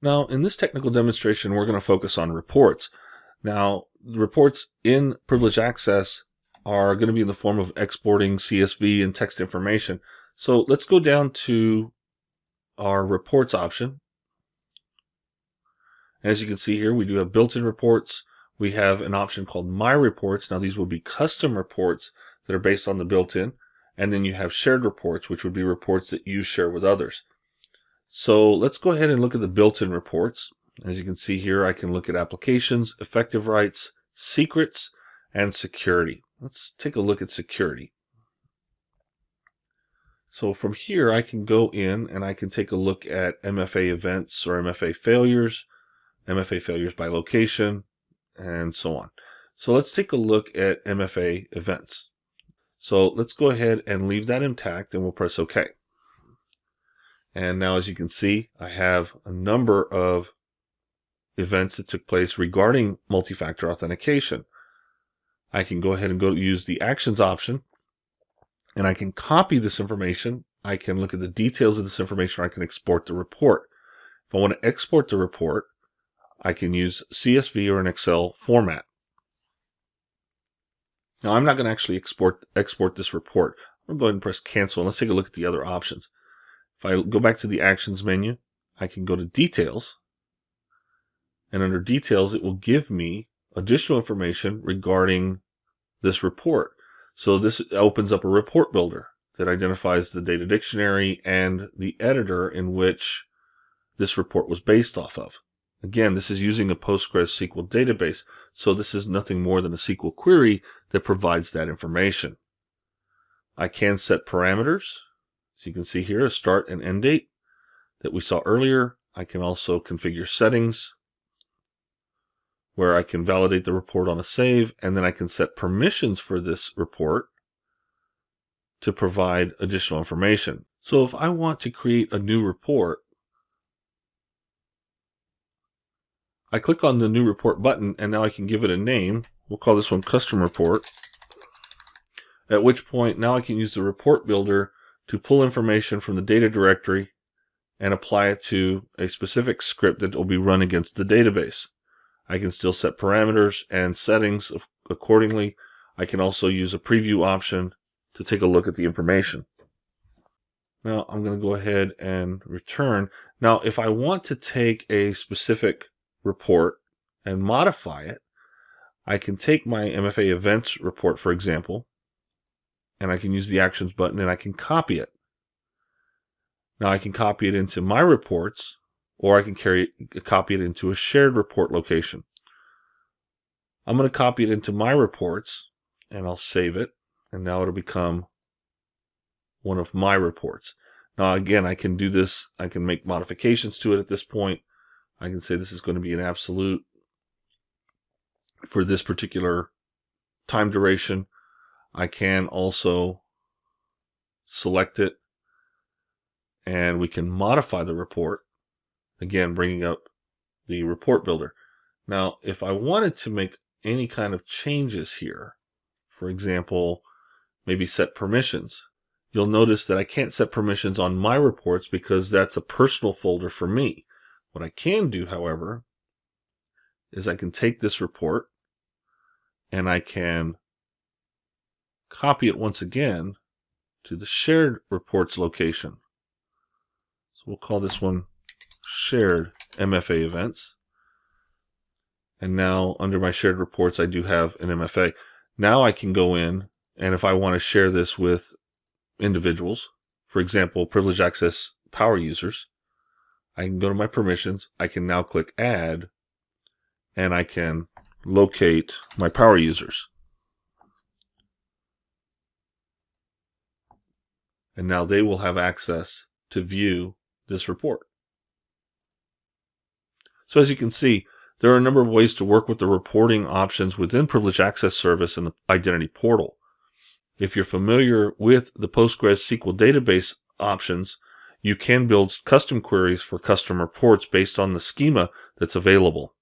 Now, in this technical demonstration, we're going to focus on reports. Now, the reports in privileged access are going to be in the form of exporting CSV and text information. So let's go down to our reports option. As you can see here, we do have built-in reports. We have an option called My Reports. Now, these will be custom reports that are based on the built-in. And then you have shared reports, which would be reports that you share with others. So let's go ahead and look at the built-in reports. As you can see here, I can look at applications, effective rights, secrets, and security. Let's take a look at security. So from here, I can go in and I can take a look at MFA events or MFA failures by location, and so on. So let's take a look at MFA events. So let's go ahead and leave that intact and we'll press OK. And now, as you can see, I have a number of events that took place regarding multi-factor authentication. I can go ahead and use the Actions option, and I can copy this information. I can look at the details of this information, or I can export the report. If I want to export the report, I can use CSV or an Excel format. Now, I'm not going to actually export this report. I'm going to go ahead and press Cancel, and let's take a look at the other options. If I go back to the Actions menu, I can go to Details, and under Details, it will give me additional information regarding this report. So this opens up a report builder that identifies the data dictionary and the editor in which this report was based off of. Again, this is using a PostgreSQL database, so this is nothing more than a SQL query that provides that information. I can set parameters. So you can see here a start and end date that we saw earlier. I can also configure settings where I can validate the report on a save, and then I can set permissions for this report to provide additional information. So if I want to create a new report, I click on the New Report button, and now I can give it a name. We'll call this one Custom Report, at which point now I can use the Report Builder to pull information from the data directory and apply it to a specific script that will be run against the database. I can still set parameters and settings accordingly. I can also use a preview option to take a look at the information. Now I'm going to go ahead and return. Now if I want to take a specific report and modify it, I can take my MFA events report, for example, and I can use the Actions button and I can copy it. Now I can copy it into My Reports, or I can copy it into a shared report location. I'm going to copy it into My Reports, and I'll save it, and now it'll become one of my reports. Now again, I can do this, I can make modifications to it at this point. I can say this is going to be an absolute for this particular time duration. I can also select it, and we can modify the report, again bringing up the report builder. Now if I wanted to make any kind of changes here, for example, maybe set permissions, you'll notice that I can't set permissions on My Reports because that's a personal folder for me. What I can do, however, is I can take this report and I can copy it once again to the shared reports location. So we'll call this one shared MFA events. And now under my shared reports, I do have an MFA. Now I can go in, and if I want to share this with individuals, for example, privileged access power users, I can go to my permissions. I can now click Add, and I can locate my power users. And now they will have access to view this report. So as you can see, there are a number of ways to work with the reporting options within Privileged Access Service and the Identity Portal. If you're familiar with the PostgreSQL database options, you can build custom queries for custom reports based on the schema that's available.